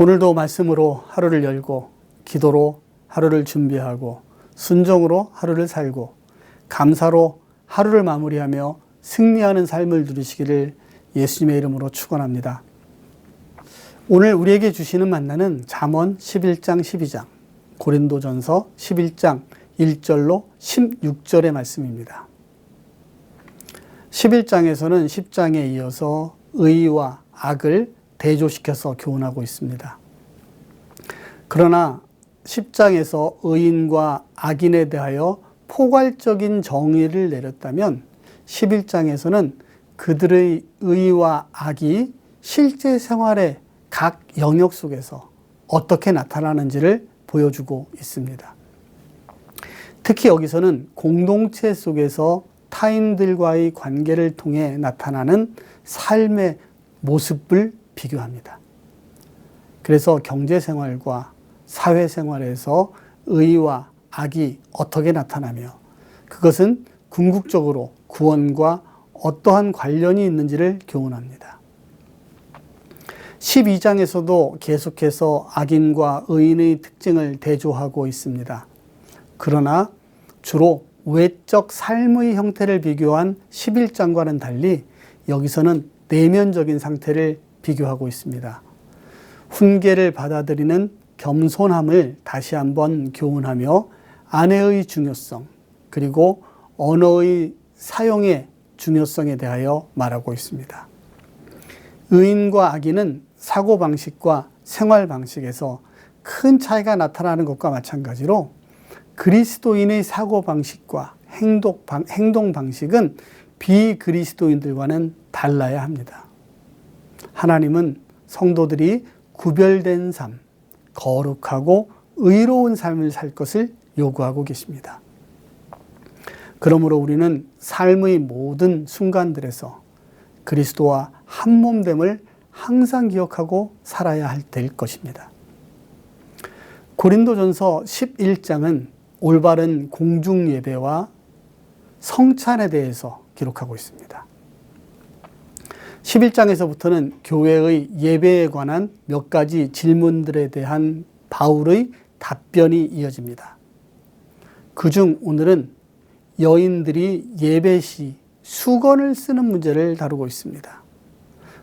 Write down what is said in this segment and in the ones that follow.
오늘도 말씀으로 하루를 열고 기도로 하루를 준비하고 순종으로 하루를 살고 감사로 하루를 마무리하며 승리하는 삶을 누리시기를 예수님의 이름으로 축원합니다. 오늘 우리에게 주시는 만나는 잠언 11장 12장, 고린도전서 11장 1절로 16절의 말씀입니다. 11장에서는 10장에 이어서 의와 악을 대조시켜서 교훈하고 있습니다. 그러나 10장에서 의인과 악인에 대하여 포괄적인 정의를 내렸다면 11장에서는 그들의 의와 악이 실제 생활의 각 영역 속에서 어떻게 나타나는지를 보여주고 있습니다. 특히 여기서는 공동체 속에서 타인들과의 관계를 통해 나타나는 삶의 모습을 비교합니다. 그래서 경제생활과 사회생활에서 의와 악이 어떻게 나타나며 그것은 궁극적으로 구원과 어떠한 관련이 있는지를 교훈합니다. 12장에서도 계속해서 악인과 의인의 특징을 대조하고 있습니다. 그러나 주로 외적 삶의 형태를 비교한 11장과는 달리 여기서는 내면적인 상태를 비교하고 있습니다. 훈계를 받아들이는 겸손함을 다시 한번 교훈하며 아내의 중요성 그리고 언어의 사용의 중요성에 대하여 말하고 있습니다. 의인과 악인은 사고방식과 생활방식에서 큰 차이가 나타나는 것과 마찬가지로 그리스도인의 사고방식과 행동방식은 비그리스도인들과는 달라야 합니다. 하나님은 성도들이 구별된 삶, 거룩하고 의로운 삶을 살 것을 요구하고 계십니다. 그러므로 우리는 삶의 모든 순간들에서 그리스도와 한 몸됨을 항상 기억하고 살아야 될 것입니다. 고린도전서 11장은 올바른 공중예배와 성찬에 대해서 기록하고 있습니다. 11장에서부터는 교회의 예배에 관한 몇 가지 질문들에 대한 바울의 답변이 이어집니다. 그중 오늘은 여인들이 예배 시 수건을 쓰는 문제를 다루고 있습니다.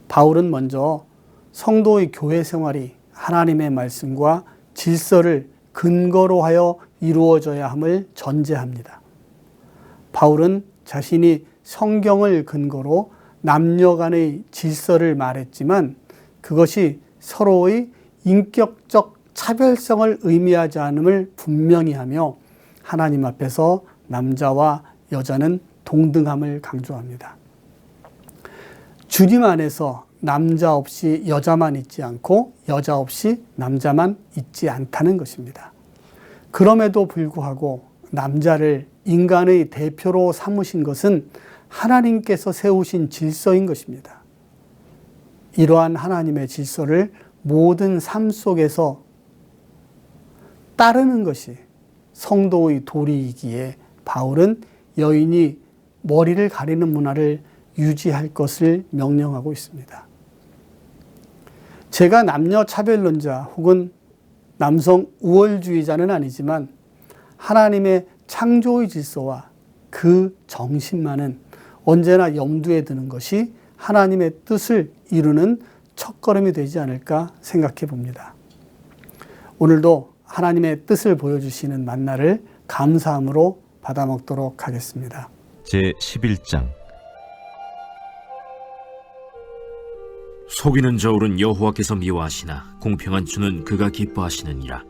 바울은 먼저 성도의 교회 생활이 하나님의 말씀과 질서를 근거로 하여 이루어져야 함을 전제합니다. 바울은 자신이 성경을 근거로 남녀 간의 질서를 말했지만 그것이 서로의 인격적 차별성을 의미하지 않음을 분명히 하며 하나님 앞에서 남자와 여자는 동등함을 강조합니다. 주님 안에서 남자 없이 여자만 있지 않고 여자 없이 남자만 있지 않다는 것입니다. 그럼에도 불구하고 남자를 인간의 대표로 삼으신 것은 하나님께서 세우신 질서인 것입니다. 이러한 하나님의 질서를 모든 삶 속에서 따르는 것이 성도의 도리이기에 바울은 여인이 머리를 가리는 문화를 유지할 것을 명령하고 있습니다. 제가 남녀 차별론자 혹은 남성 우월주의자는 아니지만 하나님의 창조의 질서와 그 정신만은 언제나 염두에 드는 것이 하나님의 뜻을 이루는 첫걸음이 되지 않을까 생각해 봅니다. 오늘도 하나님의 뜻을 보여주시는 만나를 감사함으로 받아 먹도록 하겠습니다. 제11장 속이는 저울은 여호와께서 미워하시나 공평한 주는 그가 기뻐하시느니라.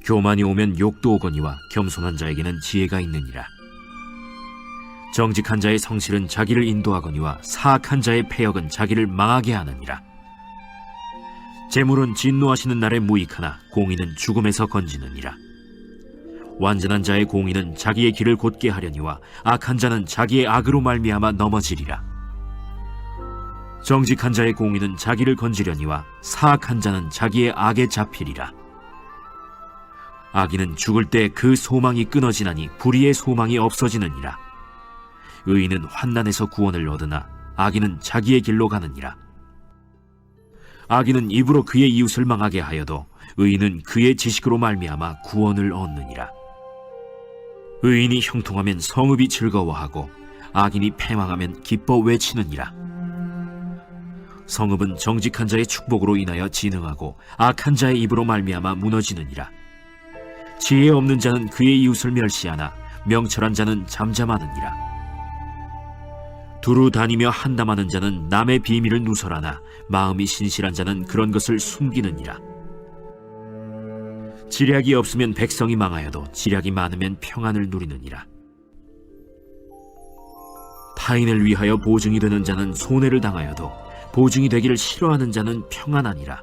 교만이 오면 욕도 오거니와 겸손한 자에게는 지혜가 있느니라. 정직한 자의 성실은 자기를 인도하거니와 사악한 자의 패역은 자기를 망하게 하느니라. 재물은 진노하시는 날에 무익하나 공의는 죽음에서 건지느니라. 완전한 자의 공의는 자기의 길을 곧게 하려니와 악한 자는 자기의 악으로 말미암아 넘어지리라. 정직한 자의 공의는 자기를 건지려니와 사악한 자는 자기의 악에 잡히리라. 악인은 죽을 때 그 소망이 끊어지나니 불의의 소망이 없어지느니라. 의인은 환난에서 구원을 얻으나 악인은 자기의 길로 가느니라. 악인은 입으로 그의 이웃을 망하게 하여도 의인은 그의 지식으로 말미암아 구원을 얻느니라. 의인이 형통하면 성읍이 즐거워하고 악인이 패망하면 기뻐 외치느니라. 성읍은 정직한 자의 축복으로 인하여 진흥하고 악한 자의 입으로 말미암아 무너지느니라. 지혜 없는 자는 그의 이웃을 멸시하나 명철한 자는 잠잠하느니라. 두루 다니며 한담하는 자는 남의 비밀을 누설하나 마음이 신실한 자는 그런 것을 숨기느니라. 지략이 없으면 백성이 망하여도 지략이 많으면 평안을 누리느니라. 타인을 위하여 보증이 되는 자는 손해를 당하여도 보증이 되기를 싫어하는 자는 평안하니라.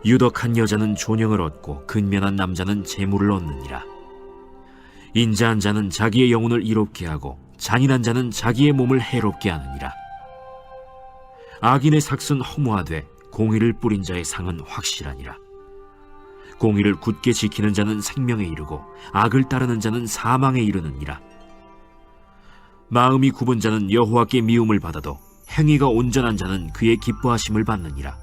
유덕한 여자는 존영을 얻고 근면한 남자는 재물을 얻느니라. 인자한 자는 자기의 영혼을 이롭게 하고 잔인한 자는 자기의 몸을 해롭게 하느니라. 악인의 삭은 허무하되 공의를 뿌린 자의 상은 확실하니라. 공의를 굳게 지키는 자는 생명에 이르고 악을 따르는 자는 사망에 이르느니라. 마음이 굽은 자는 여호와께 미움을 받아도 행위가 온전한 자는 그의 기뻐하심을 받느니라.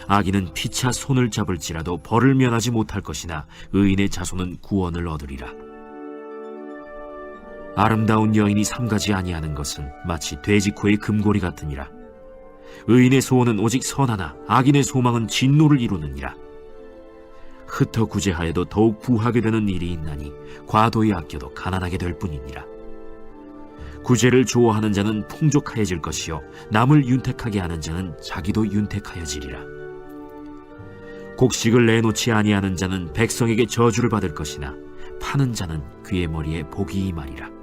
악인은 피차 손을 잡을지라도 벌을 면하지 못할 것이나 의인의 자손은 구원을 얻으리라. 아름다운 여인이 삼가지 아니하는 것은 마치 돼지코의 금고리 같으니라. 의인의 소원은 오직 선하나 악인의 소망은 진노를 이루느니라. 흩어 구제하여도 더욱 부하게 되는 일이 있나니 과도히 아껴도 가난하게 될 뿐이니라. 구제를 좋아하는 자는 풍족하여질 것이요 남을 윤택하게 하는 자는 자기도 윤택하여지리라. 곡식을 내놓지 아니하는 자는 백성에게 저주를 받을 것이나 파는 자는 그의 머리에 복이 임하리라.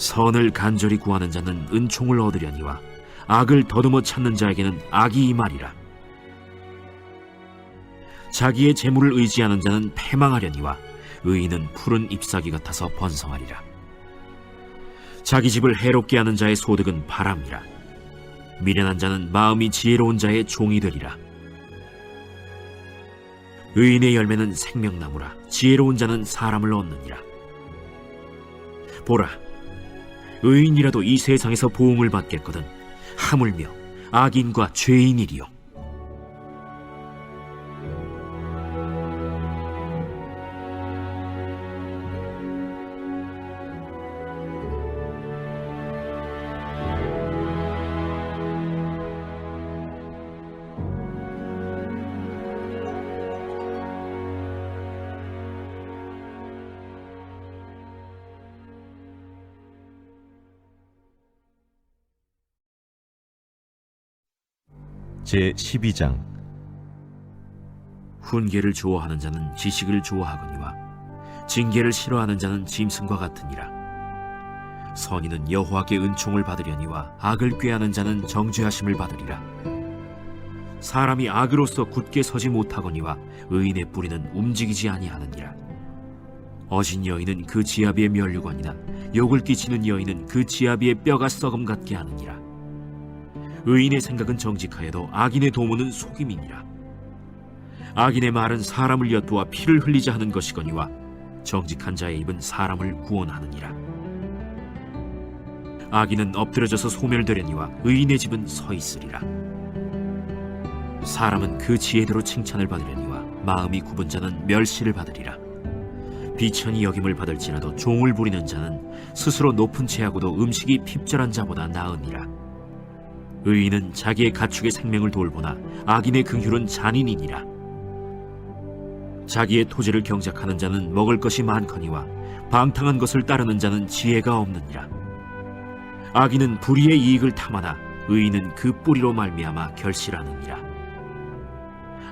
선을 간절히 구하는 자는 은총을 얻으려니와 악을 더듬어 찾는 자에게는 악이 임하리라. 자기의 재물을 의지하는 자는 패망하려니와 의인은 푸른 잎사귀 같아서 번성하리라. 자기 집을 해롭게 하는 자의 소득은 바람이라. 미련한 자는 마음이 지혜로운 자의 종이 되리라. 의인의 열매는 생명나무라. 지혜로운 자는 사람을 얻느니라. 보라, 의인이라도 이 세상에서 보응을 받겠거든 하물며 악인과 죄인이리요. 제12장. 훈계를 좋아하는 자는 지식을 좋아하거니와 징계를 싫어하는 자는 짐승과 같으니라. 선인은 여호와께 은총을 받으려니와 악을 꾀하는 자는 정죄하심을 받으리라. 사람이 악으로서 굳게 서지 못하거니와 의인의 뿌리는 움직이지 아니하느니라. 어진 여인은 그 지아비의 면류관이나 욕을 끼치는 여인은 그 지아비의 뼈가 썩음 같게 하느니라. 의인의 생각은 정직하여도 악인의 도모는 속임이니라. 악인의 말은 사람을 엿보아 피를 흘리자 하는 것이거니와 정직한 자의 입은 사람을 구원하느니라. 악인은 엎드려져서 소멸되려니와 의인의 집은 서 있으리라. 사람은 그 지혜대로 칭찬을 받으려니와 마음이 굽은 자는 멸시를 받으리라. 비천히 여김을 받을지라도 종을 부리는 자는 스스로 높은 채하고도 음식이 핍절한 자보다 나으니라. 의인은 자기의 가축의 생명을 돌보나 악인의 긍휼은 잔인이니라. 자기의 토지를 경작하는 자는 먹을 것이 많거니와 방탕한 것을 따르는 자는 지혜가 없느니라. 악인은 불의의 이익을 탐하나 의인은 그 뿌리로 말미암아 결실하느니라.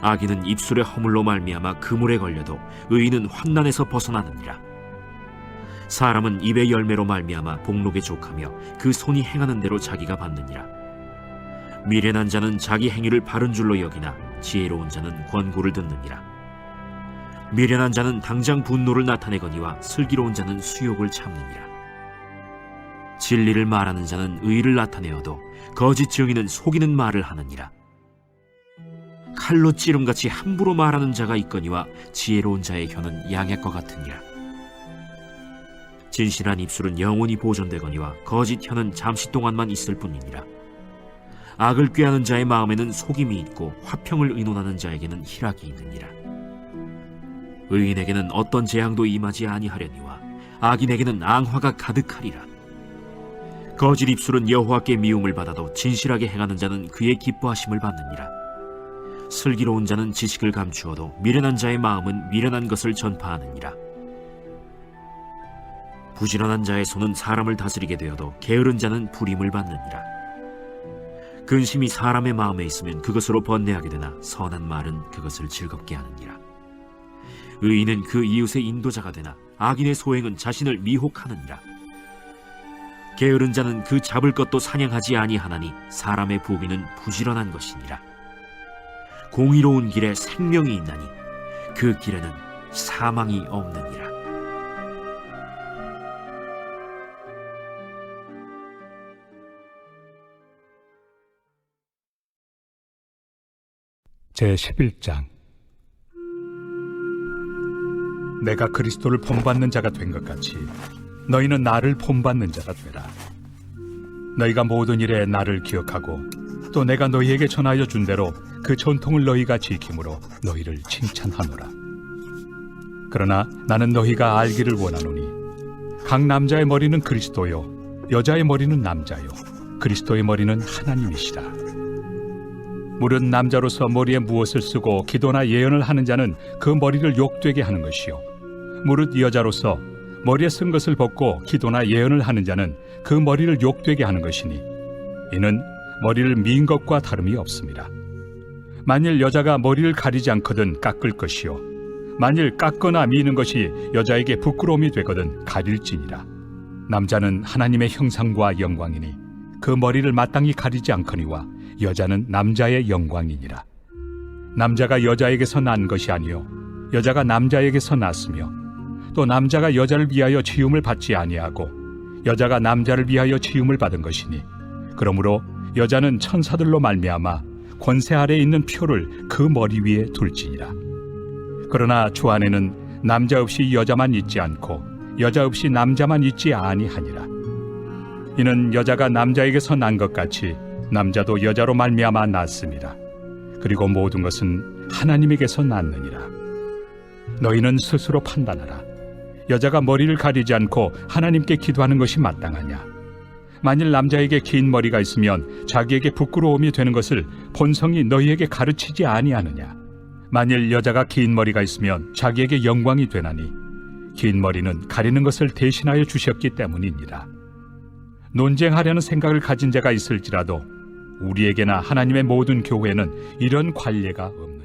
악인은 입술의 허물로 말미암아 그물에 걸려도 의인은 환난에서 벗어나느니라. 사람은 입의 열매로 말미암아 복록에 족하며 그 손이 행하는 대로 자기가 받느니라. 미련한 자는 자기 행위를 바른 줄로 여기나 지혜로운 자는 권고를 듣느니라. 미련한 자는 당장 분노를 나타내거니와 슬기로운 자는 수욕을 참느니라. 진리를 말하는 자는 의를 나타내어도 거짓 증인은 속이는 말을 하느니라. 칼로 찌름같이 함부로 말하는 자가 있거니와 지혜로운 자의 혀는 양약과 같으니라. 진실한 입술은 영원히 보존되거니와 거짓 혀는 잠시 동안만 있을 뿐이니라. 악을 꾀하는 자의 마음에는 속임이 있고 화평을 의논하는 자에게는 희락이 있느니라. 의인에게는 어떤 재앙도 임하지 아니하려니와 악인에게는 앙화가 가득하리라. 거짓 입술은 여호와께 미움을 받아도 진실하게 행하는 자는 그의 기뻐하심을 받느니라. 슬기로운 자는 지식을 감추어도 미련한 자의 마음은 미련한 것을 전파하느니라. 부지런한 자의 손은 사람을 다스리게 되어도 게으른 자는 불임을 받느니라. 근심이 사람의 마음에 있으면 그것으로 번뇌하게 되나 선한 말은 그것을 즐겁게 하느니라. 의인은 그 이웃의 인도자가 되나 악인의 소행은 자신을 미혹하느니라. 게으른 자는 그 잡을 것도 사냥하지 아니하나니 사람의 부귀는 부지런한 것이니라. 공의로운 길에 생명이 있나니 그 길에는 사망이 없느니라. 제11장. 내가 그리스도를 본받는 자가 된 것 같이 너희는 나를 본받는 자가 되라. 너희가 모든 일에 나를 기억하고 또 내가 너희에게 전하여 준 대로 그 전통을 너희가 지킴으로 너희를 칭찬하노라. 그러나 나는 너희가 알기를 원하노니 각 남자의 머리는 그리스도요 여자의 머리는 남자요 그리스도의 머리는 하나님이시라. 무릇 남자로서 머리에 무엇을 쓰고 기도나 예언을 하는 자는 그 머리를 욕되게 하는 것이요 무릇 여자로서 머리에 쓴 것을 벗고 기도나 예언을 하는 자는 그 머리를 욕되게 하는 것이니 이는 머리를 민 것과 다름이 없습니다. 만일 여자가 머리를 가리지 않거든 깎을 것이요 만일 깎거나 미는 것이 여자에게 부끄러움이 되거든 가릴지니라. 남자는 하나님의 형상과 영광이니 그 머리를 마땅히 가리지 않거니와 여자는 남자의 영광이니라. 남자가 여자에게서 난 것이 아니요 여자가 남자에게서 났으며 또 남자가 여자를 위하여 지음을 받지 아니하고 여자가 남자를 위하여 지음을 받은 것이니 그러므로 여자는 천사들로 말미암아 권세 아래에 있는 표를 그 머리 위에 둘지니라. 그러나 주 안에는 남자 없이 여자만 있지 않고 여자 없이 남자만 있지 아니하니라. 이는 여자가 남자에게서 난 것 같이 남자도 여자로 말미암아 났습니다. 그리고 모든 것은 하나님에게서 났느니라. 너희는 스스로 판단하라. 여자가 머리를 가리지 않고 하나님께 기도하는 것이 마땅하냐? 만일 남자에게 긴 머리가 있으면 자기에게 부끄러움이 되는 것을 본성이 너희에게 가르치지 아니하느냐? 만일 여자가 긴 머리가 있으면 자기에게 영광이 되나니 긴 머리는 가리는 것을 대신하여 주셨기 때문이니라. 논쟁하려는 생각을 가진 자가 있을지라도 우리에게나 하나님의 모든 교회는 이런 관례가 없느니라.